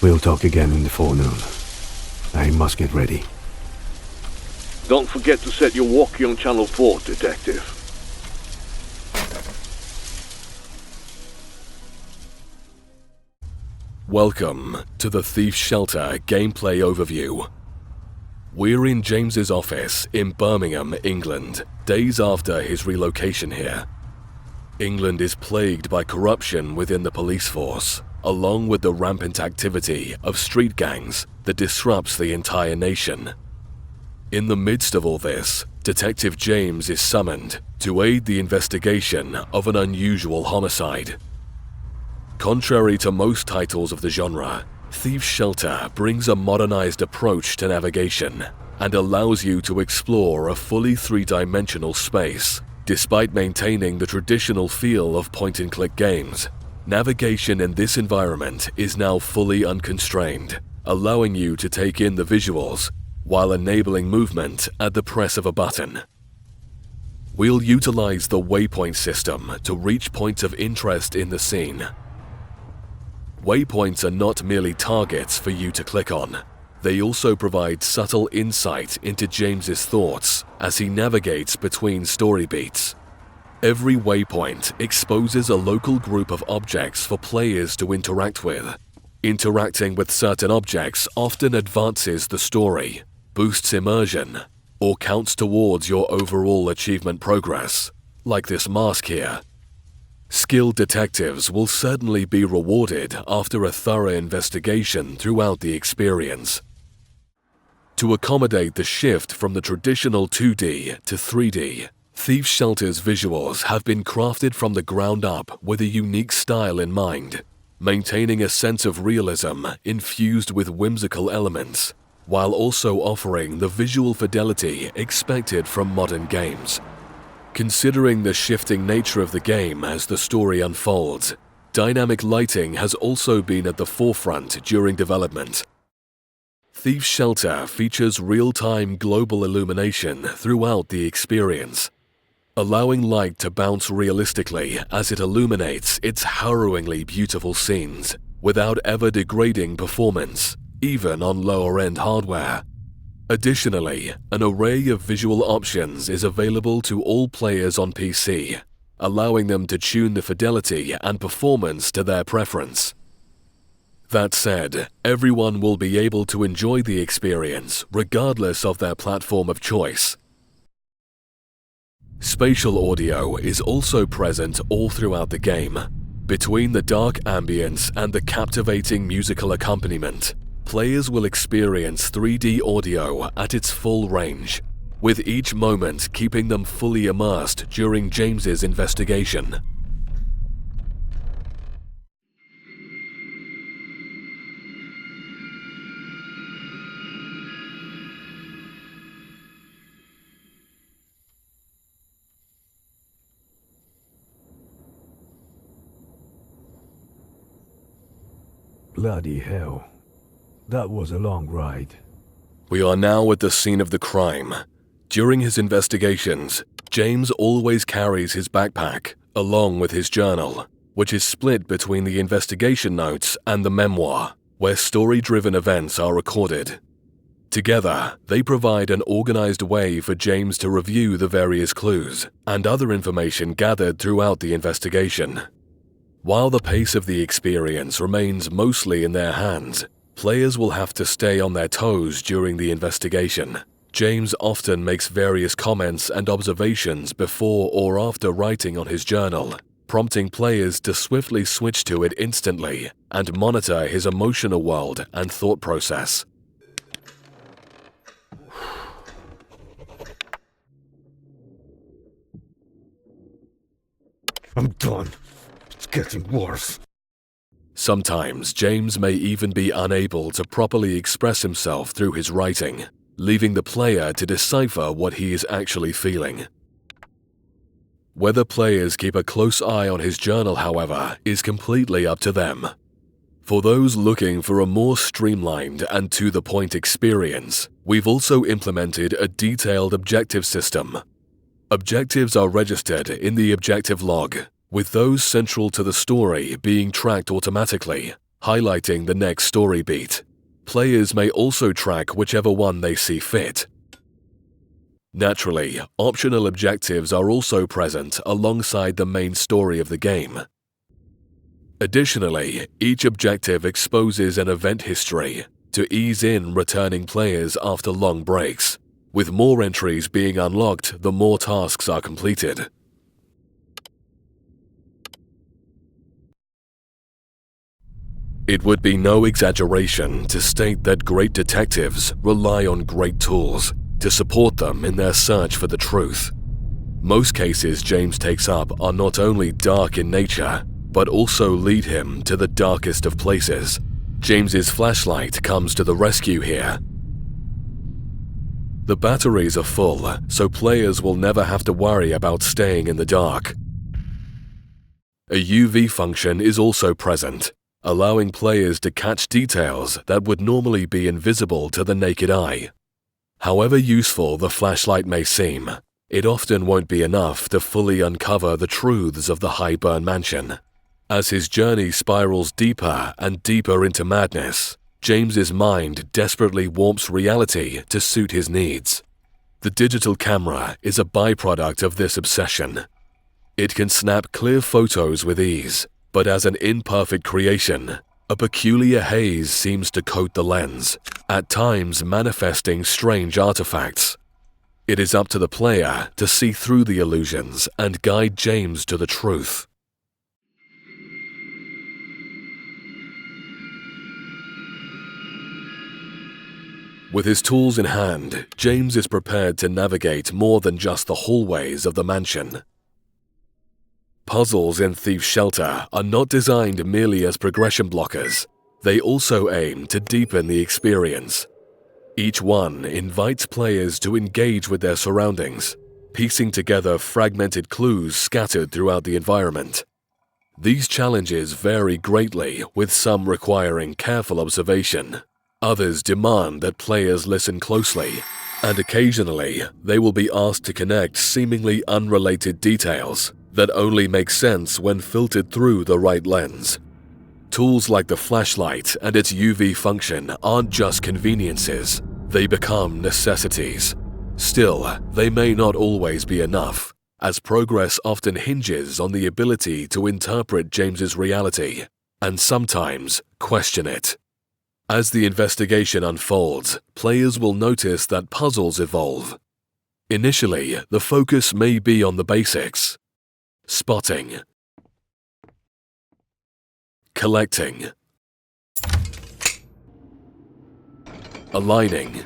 We'll talk again in the forenoon. I must get ready. Don't forget to set your walkie on Channel 4, Detective. Welcome to the Thief's Shelter gameplay overview. We're in James's office in Birmingham, England, days after his relocation here. England is plagued by corruption within the police force, along with the rampant activity of street gangs that disrupts the entire nation. In the midst of all this, Detective James is summoned to aid the investigation of an unusual homicide. Contrary to most titles of the genre, Thief's Shelter brings a modernized approach to navigation and allows you to explore a fully three-dimensional space. Despite maintaining the traditional feel of point-and-click games, navigation in this environment is now fully unconstrained, allowing you to take in the visuals while enabling movement at the press of a button. We'll utilize the waypoint system to reach points of interest in the scene. Waypoints are not merely targets for you to click on. They also provide subtle insight into James's thoughts as he navigates between story beats. Every waypoint exposes a local group of objects for players to interact with. Interacting with certain objects often advances the story, boosts immersion, or counts towards your overall achievement progress, like this mask here. Skilled detectives will certainly be rewarded after a thorough investigation throughout the experience. To accommodate the shift from the traditional 2D to 3D, Thief's Shelter's visuals have been crafted from the ground up with a unique style in mind, maintaining a sense of realism infused with whimsical elements, while also offering the visual fidelity expected from modern games. Considering the shifting nature of the game as the story unfolds, dynamic lighting has also been at the forefront during development. Thief's Shelter features real-time global illumination throughout the experience, allowing light to bounce realistically as it illuminates its harrowingly beautiful scenes without ever degrading performance, even on lower-end hardware. Additionally, an array of visual options is available to all players on PC, allowing them to tune the fidelity and performance to their preference. That said, everyone will be able to enjoy the experience regardless of their platform of choice. Spatial audio is also present all throughout the game. Between the dark ambience and the captivating musical accompaniment, players will experience 3D audio at its full range, with each moment keeping them fully immersed during James's investigation. Bloody hell. That was a long ride. We are now at the scene of the crime. During his investigations, James always carries his backpack, along with his journal, which is split between the investigation notes and the memoir, where story-driven events are recorded. Together, they provide an organized way for James to review the various clues and other information gathered throughout the investigation. While the pace of the experience remains mostly in their hands, players will have to stay on their toes during the investigation. James often makes various comments and observations before or after writing on his journal, prompting players to swiftly switch to it instantly and monitor his emotional world and thought process. I'm done. It's getting worse. Sometimes James may even be unable to properly express himself through his writing, leaving the player to decipher what he is actually feeling. Whether players keep a close eye on his journal, however, is completely up to them. For those looking for a more streamlined and to-the-point experience, we've also implemented a detailed objective system. Objectives are registered in the objective log, with those central to the story being tracked automatically, highlighting the next story beat. Players may also track whichever one they see fit. Naturally, optional objectives are also present alongside the main story of the game. Additionally, each objective exposes an event history to ease in returning players after long breaks, with more entries being unlocked the more tasks are completed. It would be no exaggeration to state that great detectives rely on great tools to support them in their search for the truth. Most cases James takes up are not only dark in nature, but also lead him to the darkest of places. James's flashlight comes to the rescue here. The batteries are full, so players will never have to worry about staying in the dark. A UV function is also present, allowing players to catch details that would normally be invisible to the naked eye. However useful the flashlight may seem, it often won't be enough to fully uncover the truths of the Highburn Mansion. As his journey spirals deeper and deeper into madness, James's mind desperately warps reality to suit his needs. The digital camera is a byproduct of this obsession. It can snap clear photos with ease, but as an imperfect creation, a peculiar haze seems to coat the lens, at times manifesting strange artifacts. It is up to the player to see through the illusions and guide James to the truth. With his tools in hand, James is prepared to navigate more than just the hallways of the mansion. Puzzles in Thief's Shelter are not designed merely as progression blockers. They also aim to deepen the experience. Each one invites players to engage with their surroundings, piecing together fragmented clues scattered throughout the environment. These challenges vary greatly, with some requiring careful observation. Others demand that players listen closely, and occasionally they will be asked to connect seemingly unrelated details that only make sense when filtered through the right lens. Tools like the flashlight and its UV function aren't just conveniences, they become necessities. Still, they may not always be enough, as progress often hinges on the ability to interpret James's reality, and sometimes question it. As the investigation unfolds, players will notice that puzzles evolve. Initially, the focus may be on the basics: spotting, collecting, aligning.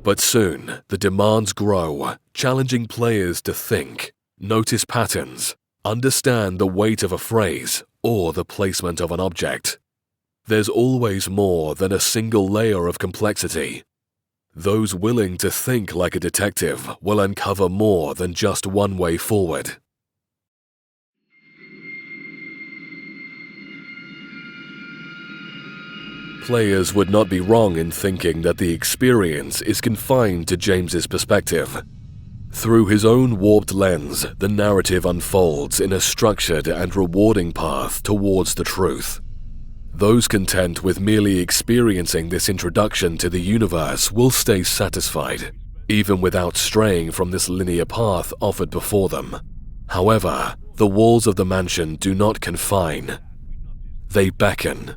But soon, the demands grow, challenging players to think, notice patterns, understand the weight of a phrase or the placement of an object. There's always more than a single layer of complexity. Those willing to think like a detective will uncover more than just one way forward. Players would not be wrong in thinking that the experience is confined to James's perspective. Through his own warped lens, the narrative unfolds in a structured and rewarding path towards the truth. Those content with merely experiencing this introduction to the universe will stay satisfied, even without straying from this linear path offered before them. However, the walls of the mansion do not confine. They beckon.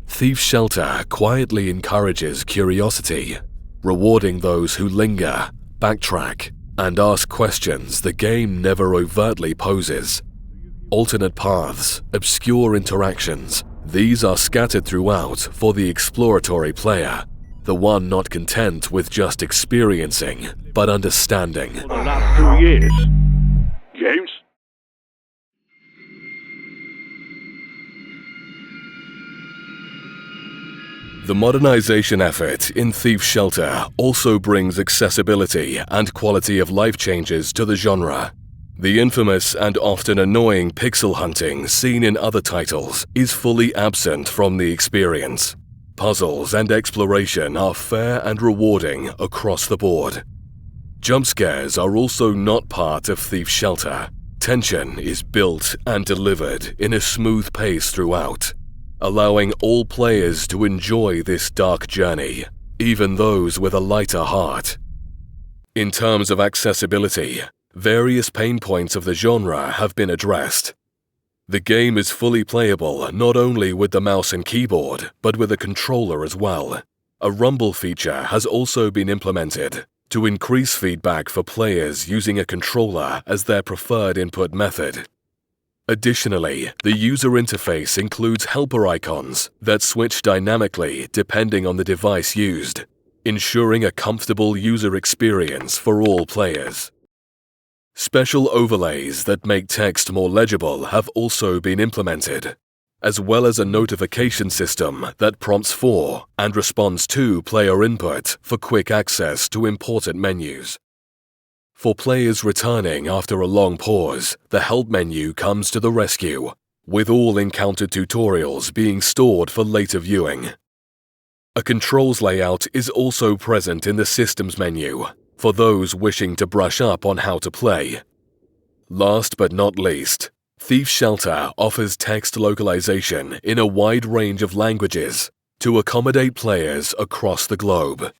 Thief's Shelter quietly encourages curiosity, rewarding those who linger, backtrack, and ask questions the game never overtly poses. Alternate paths, obscure interactions, these are scattered throughout for the exploratory player, the one not content with just experiencing, but understanding. For the last 2 years. James? The modernization effort in Thief's Shelter also brings accessibility and quality of life changes to the genre. The infamous and often annoying pixel hunting seen in other titles is fully absent from the experience. Puzzles and exploration are fair and rewarding across the board. Jump scares are also not part of Thief's Shelter, Tension is built and delivered in a smooth pace throughout, allowing all players to enjoy this dark journey, even those with a lighter heart. In terms of accessibility, various pain points of the genre have been addressed. The game is fully playable not only with the mouse and keyboard, but with a controller as well. A rumble feature has also been implemented to increase feedback for players using a controller as their preferred input method. Additionally, the user interface includes helper icons that switch dynamically depending on the device used, ensuring a comfortable user experience for all players. Special overlays that make text more legible have also been implemented, as well as a notification system that prompts for and responds to player input for quick access to important menus. For players returning after a long pause, the help menu comes to the rescue, with all encountered tutorials being stored for later viewing. A controls layout is also present in the Systems menu, for those wishing to brush up on how to play. Last but not least, Thief Shelter offers text localization in a wide range of languages to accommodate players across the globe.